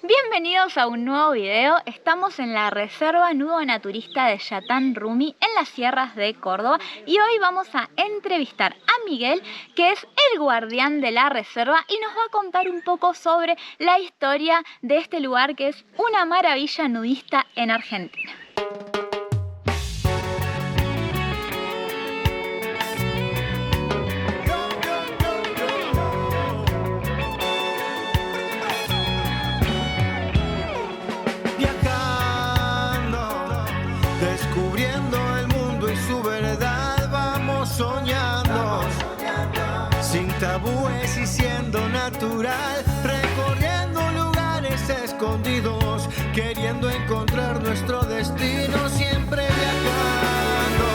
Bienvenidos a un nuevo video. Estamos en la Reserva Nudo Naturista de Yatán Rumi en las sierras de Córdoba y hoy vamos a entrevistar a Miguel, que es el guardián de la reserva y nos va a contar un poco sobre la historia de este lugar que es una maravilla nudista en Argentina. Sin tabúes y siendo natural, recorriendo lugares escondidos, queriendo encontrar nuestro destino, siempre viajando.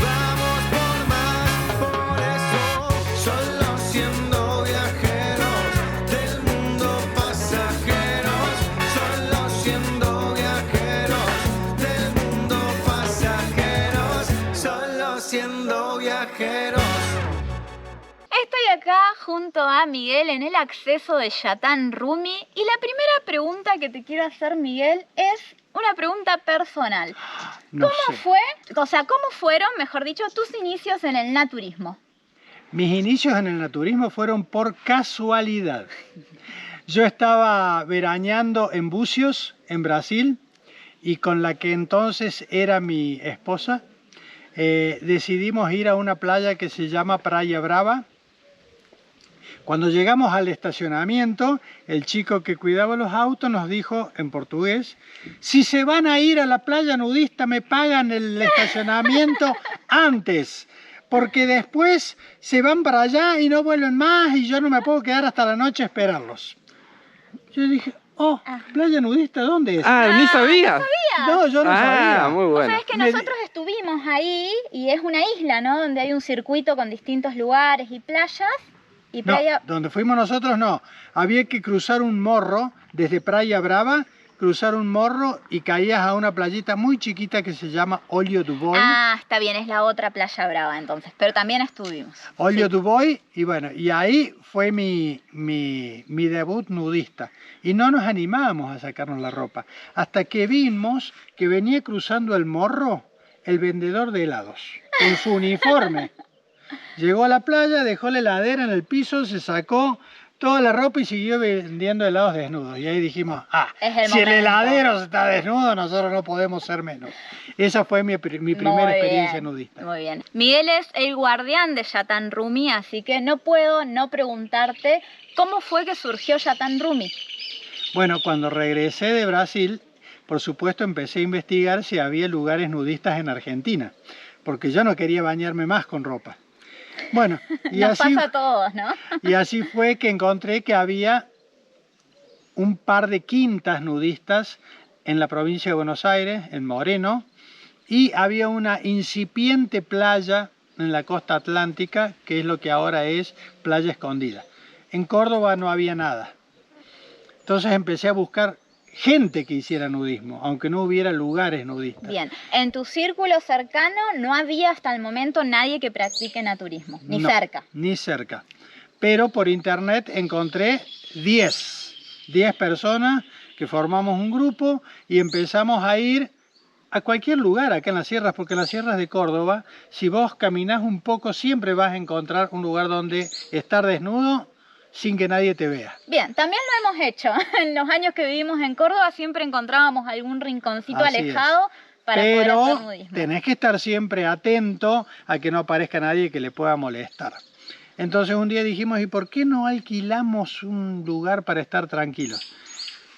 Vamos por más, por eso, solo siendo viajeros del mundo pasajeros, solo siendo viajeros del mundo pasajeros, solo siendo viajeros. Estoy acá junto a Miguel en el acceso de Yatán Rumi y la primera pregunta que te quiero hacer, Miguel, es una pregunta personal. ¿Cómo fueron, mejor dicho, tus inicios en el naturismo? Mis inicios en el naturismo fueron por casualidad. Yo estaba veraneando en Búzios, en Brasil, y con la que entonces era mi esposa, decidimos ir a una playa que se llama Praia Brava. Cuando llegamos al estacionamiento, el chico que cuidaba los autos nos dijo en portugués: si se van a ir a la playa nudista me pagan el estacionamiento antes, porque después se van para allá y no vuelven más y yo no me puedo quedar hasta la noche a esperarlos. Yo dije, ¿playa nudista dónde es? ¿Ni sabías? No, yo no sabía. Muy bueno. Sabes que nosotros estuvimos ahí y es una isla, ¿no? Donde hay un circuito con distintos lugares y playas. Y playa... No, donde fuimos nosotros no. Había que cruzar un morro desde Praia Brava, cruzar un morro y caías a una playita muy chiquita que se llama Olho do Boi. Está bien, es la otra Playa Brava entonces, pero también estuvimos. Olho do Boi, y bueno, y ahí fue mi debut nudista. Y no nos animábamos a sacarnos la ropa, hasta que vimos que venía cruzando el morro el vendedor de helados, con su uniforme. Llegó a la playa, dejó la heladera en el piso, se sacó toda la ropa y siguió vendiendo helados desnudos. Y ahí dijimos, si el heladero está desnudo, nosotros no podemos ser menos. Esa fue mi primera experiencia nudista. Muy bien. Miguel es el guardián de Yatán Rumi, así que no puedo no preguntarte cómo fue que surgió Yatán Rumi. Bueno, cuando regresé de Brasil, por supuesto empecé a investigar si había lugares nudistas en Argentina, porque yo no quería bañarme más con ropa. Bueno, y Nos pasa a todos, ¿no? Y así fue que encontré que había un par de quintas nudistas en la provincia de Buenos Aires, en Moreno, y había una incipiente playa en la costa atlántica, que es lo que ahora es Playa Escondida. En Córdoba no había nada. Entonces empecé a buscar gente que hiciera nudismo, aunque no hubiera lugares nudistas. Bien, en tu círculo cercano no había hasta el momento nadie que practique naturismo, ni cerca. Ni cerca. Pero por internet encontré 10 personas que formamos un grupo y empezamos a ir a cualquier lugar acá en las sierras, porque en las sierras de Córdoba, si vos caminás un poco, siempre vas a encontrar un lugar donde estar desnudo sin que nadie te vea. Bien, también lo hemos hecho. En los años que vivimos en Córdoba siempre encontrábamos algún rinconcito alejado para poder hacer nudismo. Tenés que estar siempre atento a que no aparezca nadie que le pueda molestar. Entonces un día dijimos, ¿y por qué no alquilamos un lugar para estar tranquilos?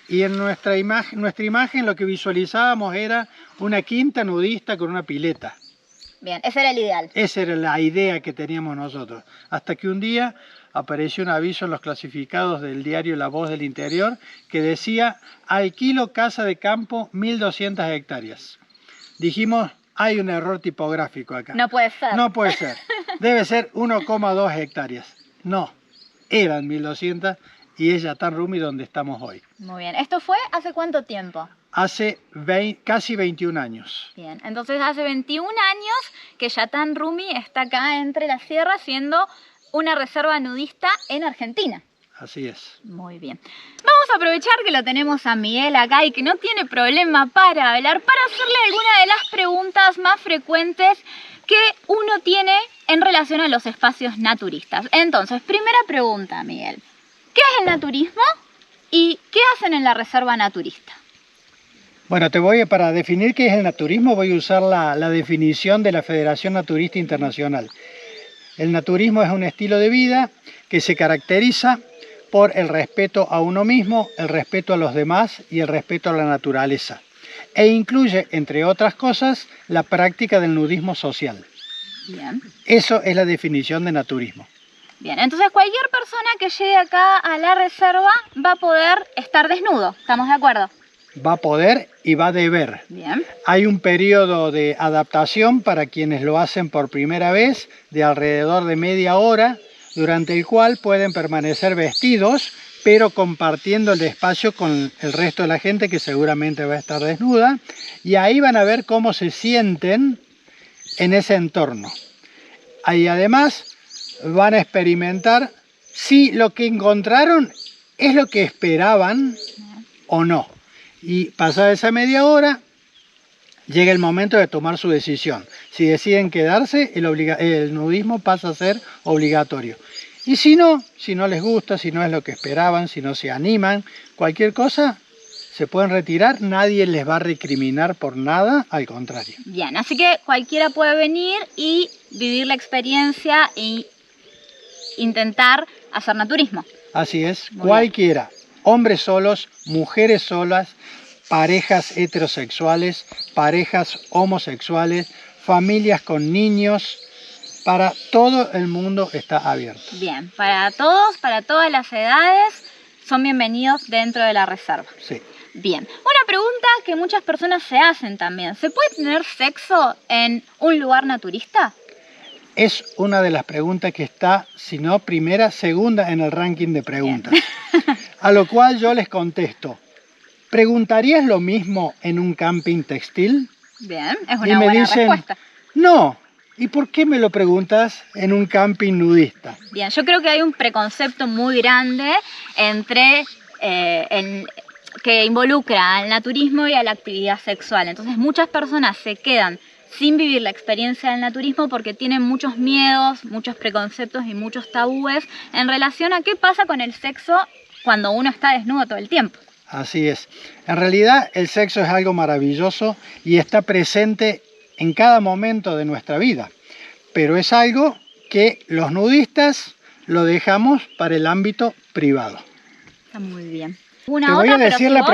Y en nuestra imagen lo que visualizábamos era una quinta nudista con una pileta. Bien, ese era el ideal. Esa era la idea que teníamos nosotros. Hasta que un día apareció un aviso en los clasificados del diario La Voz del Interior que decía: alquilo casa de campo 1200 hectáreas. Dijimos, hay un error tipográfico acá. No puede ser. No puede ser. Debe ser 1,2 hectáreas. No, eran 1200 y es Yatán Rumi donde estamos hoy. Muy bien. ¿Esto fue hace cuánto tiempo? Hace casi 21 años. Bien, entonces hace 21 años que Yatán Rumi está acá entre las sierras siendo una reserva nudista en Argentina. Así es. Muy bien. Vamos a aprovechar que lo tenemos a Miguel acá y que no tiene problema para hablar, para hacerle alguna de las preguntas más frecuentes que uno tiene en relación a los espacios naturistas. Entonces, primera pregunta, Miguel. ¿Qué es el naturismo y qué hacen en la reserva naturista? Bueno, para definir qué es el naturismo, voy a usar la definición de la Federación Naturista Internacional. El naturismo es un estilo de vida que se caracteriza por el respeto a uno mismo, el respeto a los demás y el respeto a la naturaleza. E incluye, entre otras cosas, la práctica del nudismo social. Bien. Eso es la definición de naturismo. Bien, entonces cualquier persona que llegue acá a la reserva va a poder estar desnudo, ¿estamos de acuerdo? Va a poder y va a deber. Bien. Hay un periodo de adaptación para quienes lo hacen por primera vez de alrededor de media hora, durante el cual pueden permanecer vestidos, pero compartiendo el espacio con el resto de la gente que seguramente va a estar desnuda, y ahí van a ver cómo se sienten en ese entorno. Ahí además van a experimentar si lo que encontraron es lo que esperaban o no. Y pasada esa media hora, llega el momento de tomar su decisión. Si deciden quedarse, el nudismo pasa a ser obligatorio. Y si no les gusta, si no es lo que esperaban, si no se animan, cualquier cosa, se pueden retirar. Nadie les va a recriminar por nada, al contrario. Bien, así que cualquiera puede venir y vivir la experiencia e intentar hacer naturismo. Así es, Muy cualquiera. Hombres solos, mujeres solas, parejas heterosexuales, parejas homosexuales, familias con niños, para todo el mundo está abierto. Bien, para todos, para todas las edades, son bienvenidos dentro de la reserva. Sí. Bien, una pregunta que muchas personas se hacen también. ¿Se puede tener sexo en un lugar naturista? Es una de las preguntas que está, si no primera, segunda en el ranking de preguntas. A lo cual yo les contesto, ¿preguntarías lo mismo en un camping textil? Bien, es Y una me buena dicen, respuesta. no. ¿Y por qué me lo preguntas en un camping nudista? Bien, yo creo que hay un preconcepto muy grande entre que involucra al naturismo y a la actividad sexual. Entonces muchas personas se quedan sin vivir la experiencia del naturismo porque tienen muchos miedos, muchos preconceptos y muchos tabúes en relación a qué pasa con el sexo cuando uno está desnudo todo el tiempo. Así es. En realidad el sexo es algo maravilloso y está presente en cada momento de nuestra vida. Pero es algo que los nudistas lo dejamos para el ámbito privado. Está muy bien. Te voy a decir la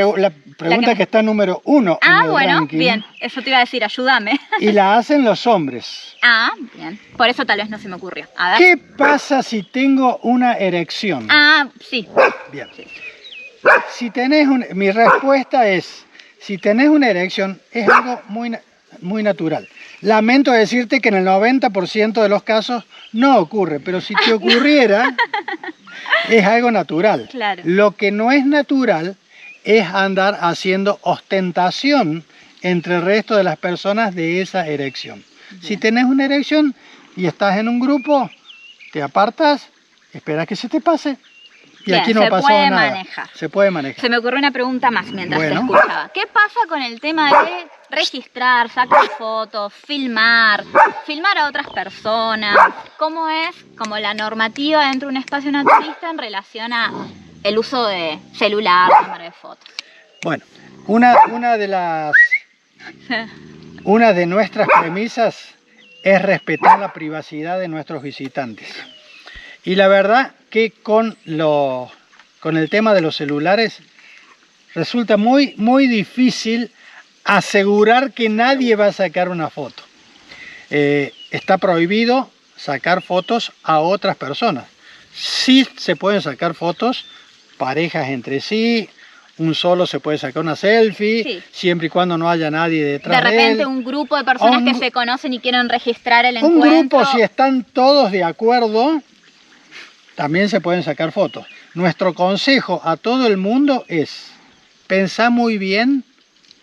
pregunta que está número 1 en el bueno, ranking. bien. Eso te iba a decir, ayúdame. Y la hacen los hombres. Bien. Por eso tal vez no se me ocurrió. A ver. ¿Qué pasa si tengo una erección? Sí. Bien. Si tenés mi respuesta es, si tenés una erección, es algo muy natural. Lamento decirte que en el 90% de los casos no ocurre, pero si te ocurriera, es algo natural. Claro. Lo que no es natural es andar haciendo ostentación entre el resto de las personas de esa erección. Bien. Si tenés una erección y estás en un grupo, te apartas, esperas que se te pase. Y Bien, aquí no se pasó puede nada. manejar. Se puede manejar. Se me ocurrió una pregunta más mientras te Bueno. escuchaba. ¿Qué pasa con el tema de registrar, sacar fotos, filmar a otras personas? ¿Cómo es como la normativa dentro de un espacio naturista en relación a el uso de celular, cámara de fotos? Bueno, una de nuestras premisas es respetar la privacidad de nuestros visitantes. Y la verdad que con el tema de los celulares resulta muy difícil asegurar que nadie va a sacar una foto. Está prohibido sacar fotos a otras personas. Sí se pueden sacar fotos, parejas entre sí, un solo se puede sacar una selfie, Sí. siempre y cuando no haya nadie detrás De de repente él. un grupo de personas que se conocen y quieren registrar el Un encuentro. grupo, si están todos de acuerdo, también se pueden sacar fotos. Nuestro consejo a todo el mundo es, pensá muy bien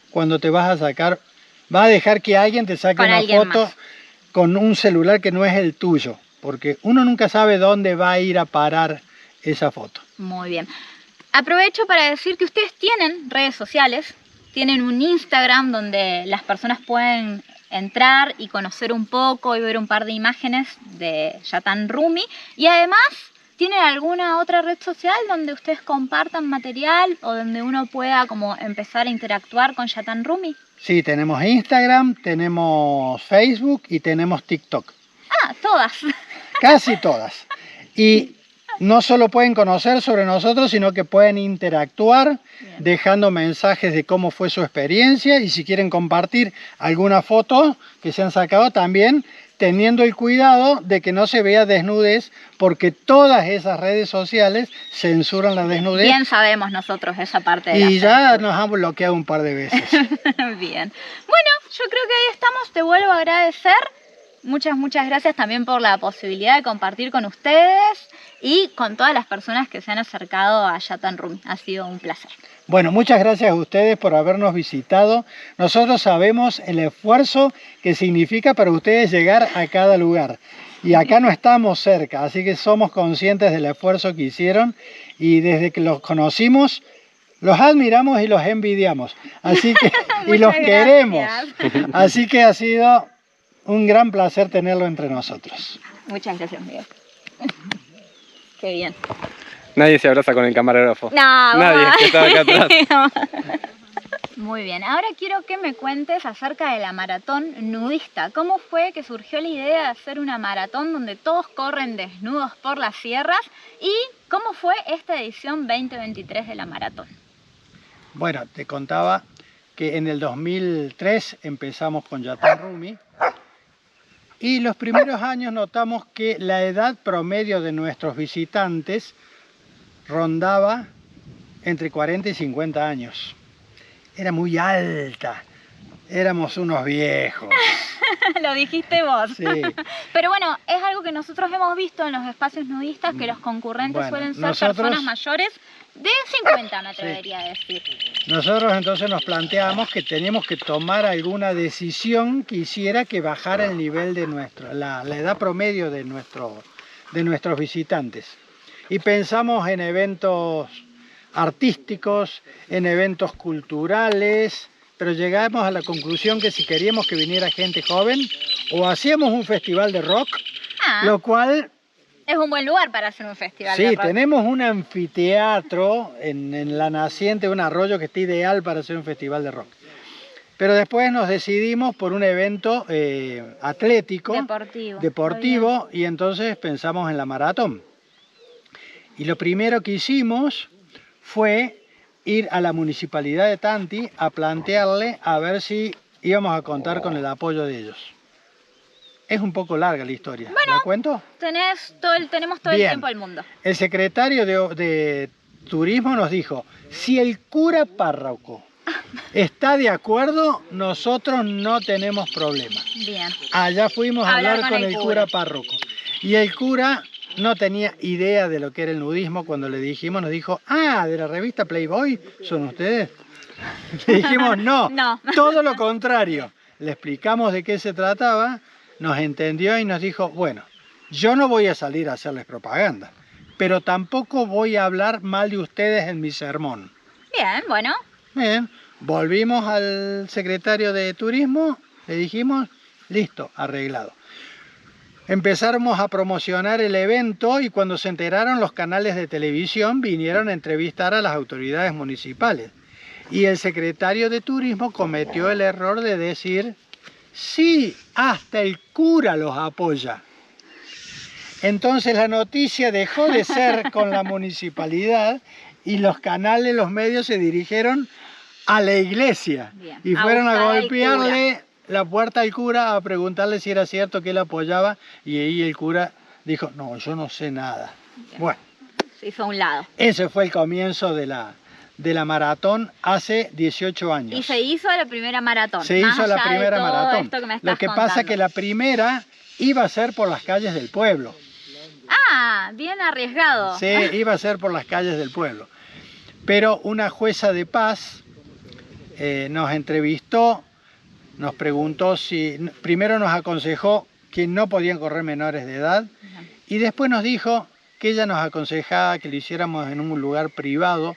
cuando te vas a sacar, vas a dejar que alguien te saque Con una alguien foto más. con un celular que no es el tuyo, porque uno nunca sabe dónde va a ir a parar esa foto. Muy bien. Aprovecho para decir que ustedes tienen redes sociales, tienen un Instagram donde las personas pueden entrar y conocer un poco y ver un par de imágenes de Yatan Rumi, y además ¿tienen alguna otra red social donde ustedes compartan material o donde uno pueda como empezar a interactuar con Yatan Rumi? Sí, tenemos Instagram, tenemos Facebook y tenemos TikTok. Ah, todas. Casi todas. Y no solo pueden conocer sobre nosotros, sino que pueden interactuar dejando mensajes de cómo fue su experiencia, y si quieren compartir alguna foto que se han sacado también, teniendo el cuidado de que no se vea desnudez, porque todas esas redes sociales censuran la desnudez. Bien sabemos nosotros esa parte de y la ya censura. nos han bloqueado un par de veces. Bien. Bueno, yo creo que ahí estamos. Te vuelvo a agradecer. Muchas gracias también por la posibilidad de compartir con ustedes y con todas las personas que se han acercado a Yatan Rumi. Ha sido un placer. Bueno, muchas gracias a ustedes por habernos visitado. Nosotros sabemos el esfuerzo que significa para ustedes llegar a cada lugar. Y acá no estamos cerca, así que somos conscientes del esfuerzo que hicieron, y desde que los conocimos, los admiramos y los envidiamos. Así que, y los queremos. Así que ha sido un gran placer tenerlo entre nosotros. Muchas gracias, Miguel. Qué bien. Nadie se abraza con el camarógrafo. No, Nadie, mamá. que estaba acá atrás. Muy bien, ahora quiero que me cuentes acerca de la maratón nudista. ¿Cómo fue que surgió la idea de hacer una maratón donde todos corren desnudos por las sierras? ¿Y cómo fue esta edición 2023 de la maratón? Bueno, te contaba que en el 2003 empezamos con Yatan Rumi, y los primeros años notamos que la edad promedio de nuestros visitantes rondaba entre 40 y 50 años. Era muy alta, éramos unos viejos. Lo dijiste vos. Sí. Pero bueno, es algo que nosotros hemos visto en los espacios nudistas, que los concurrentes Bueno, suelen ser nosotros- personas mayores de 50, me atrevería a decir. Nosotros entonces nos planteamos que teníamos que tomar alguna decisión que hiciera que bajara el nivel de la edad promedio de nuestros visitantes. Y pensamos en eventos artísticos, en eventos culturales, pero llegamos a la conclusión que si queríamos que viniera gente joven, o hacíamos un festival de rock, Ah, lo cual... es un buen lugar para hacer un festival de Sí, rock. tenemos un anfiteatro en la naciente, un arroyo que está ideal para hacer un festival de rock. Pero después nos decidimos por un evento atlético, Deportivo. y entonces pensamos en la maratón. Y lo primero que hicimos fue ir a la municipalidad de Tanti a plantearle a ver si íbamos a contar con el apoyo de ellos. Es un poco larga la historia. ¿La cuento? Tenemos todo el Bien. tiempo del mundo. El secretario de Turismo nos dijo, si el cura párroco está de acuerdo, nosotros no tenemos problema. Bien. Allá fuimos a Hablar hablar con con el el cura. cura párroco. Y el cura no tenía idea de lo que era el nudismo. Cuando le dijimos, nos dijo, ah, de la revista Playboy, ¿son ustedes? Le dijimos, no, No. todo lo contrario. Le explicamos de qué se trataba, nos entendió y nos dijo, bueno, yo no voy a salir a hacerles propaganda, pero tampoco voy a hablar mal de ustedes en mi sermón. Bien, bueno. Bien, volvimos al secretario de Turismo, le dijimos, listo, arreglado. Empezamos a promocionar el evento y cuando se enteraron los canales de televisión vinieron a entrevistar a las autoridades municipales. Y el secretario de Turismo cometió el error de decir, sí, hasta el cura los apoya. Entonces la noticia dejó de ser con la municipalidad y los canales, los medios se dirigieron a la iglesia. Bien. Y A fueron a buscar al golpearle la puerta al cura a preguntarle si era cierto que él apoyaba, y ahí el cura dijo, no, yo no sé nada. Bueno, Se hizo a un lado. ese fue el comienzo de la maratón hace 18 años. Y se hizo la primera maratón. Se más hizo la allá de primera todo maratón. esto que me Lo estás que pasa contando. que la primera iba a ser por las calles del pueblo. Ah, bien arriesgado. Sí, iba a ser por las calles del pueblo. Pero una jueza de paz nos entrevistó, nos preguntó si... Primero nos aconsejó que no podían correr menores de edad y después nos dijo, que ella nos aconsejaba que lo hiciéramos en un lugar privado,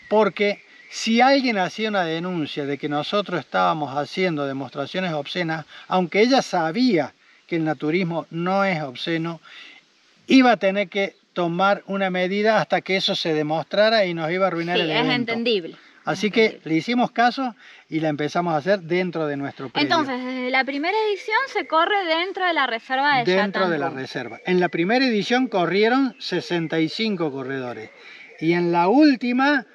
porque si alguien hacía una denuncia de que nosotros estábamos haciendo demostraciones obscenas, aunque ella sabía que el naturismo no es obsceno, iba a tener que tomar una medida hasta que eso se demostrara y nos iba a arruinar el evento. Es entendible. Así que le hicimos caso y la empezamos a hacer dentro de nuestro predio. Entonces, desde la primera edición se corre dentro de la reserva de Dentro de la Yatán-Rumi. reserva. En la primera edición corrieron 65 corredores. Y en la última,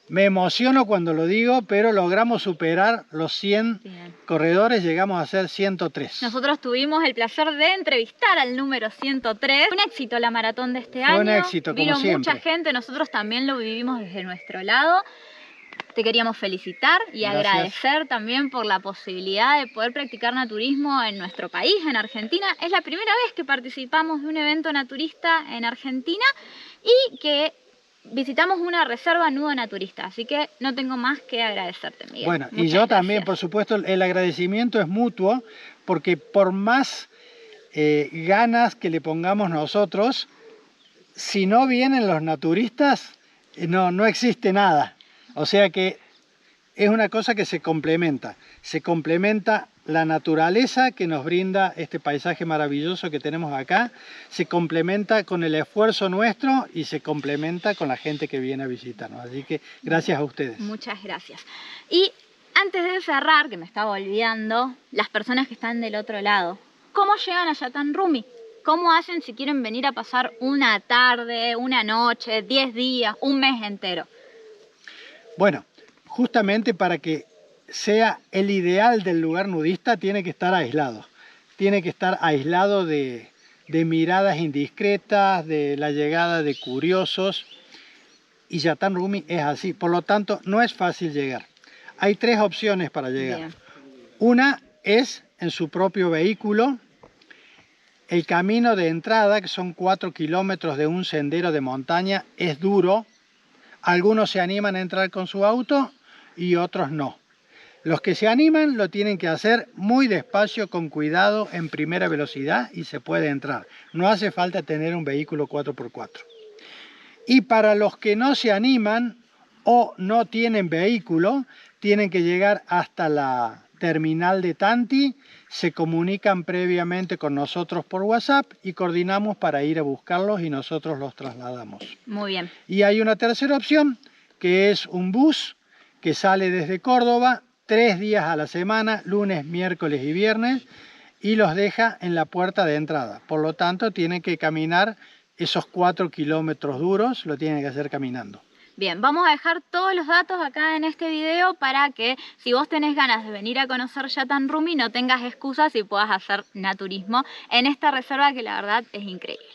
me emociono cuando lo digo, pero logramos superar los 100 Bien. corredores, llegamos a ser 103. Nosotros tuvimos el placer de entrevistar al número 103. Fue un éxito la maratón de este año. Fue un éxito, como Vino siempre. mucha gente, nosotros también lo vivimos desde nuestro lado. Te queríamos felicitar y Gracias. agradecer también por la posibilidad de poder practicar naturismo en nuestro país, en Argentina. Es la primera vez que participamos de un evento naturista en Argentina y que visitamos una reserva nudo naturista. Así que no tengo más que agradecerte, Miguel. Bueno, y Muchas yo también, gracias. por supuesto, el agradecimiento es mutuo, porque por más ganas que le pongamos nosotros, si no vienen los naturistas, no existe nada. O sea que es una cosa que se complementa la naturaleza que nos brinda este paisaje maravilloso que tenemos acá, se complementa con el esfuerzo nuestro y se complementa con la gente que viene a visitarnos. Así que gracias a ustedes. Muchas gracias. Y antes de cerrar, que me estaba olvidando, las personas que están del otro lado, ¿cómo llegan a Yatán-Rumi? ¿Cómo hacen si quieren venir a pasar una tarde, una noche, 10 días, un mes entero? Bueno, justamente para que sea el ideal del lugar nudista, tiene que estar aislado. Tiene que estar aislado de miradas indiscretas, de la llegada de curiosos. Y Yatán-Rumi es así. Por lo tanto, no es fácil llegar. Hay 3 opciones para llegar. Bien. Una es en su propio vehículo. El camino de entrada, que son 4 kilómetros de un sendero de montaña, es duro. Algunos se animan a entrar con su auto y otros no. Los que se animan lo tienen que hacer muy despacio, con cuidado, en primera velocidad, y se puede entrar. No hace falta tener un vehículo 4x4. Y para los que no se animan o no tienen vehículo, tienen que llegar hasta la terminal de Tanti, se comunican previamente con nosotros por WhatsApp y coordinamos para ir a buscarlos y nosotros los trasladamos. Muy bien. Y hay una tercera opción, que es un bus que sale desde Córdoba 3 días a la semana, lunes, miércoles y viernes, y los deja en la puerta de entrada. Por lo tanto, tienen que caminar esos 4 kilómetros duros, lo tienen que hacer caminando. Bien, vamos a dejar todos los datos acá en este video para que si vos tenés ganas de venir a conocer Yatán-Rumi no tengas excusas y puedas hacer naturismo en esta reserva que la verdad es increíble.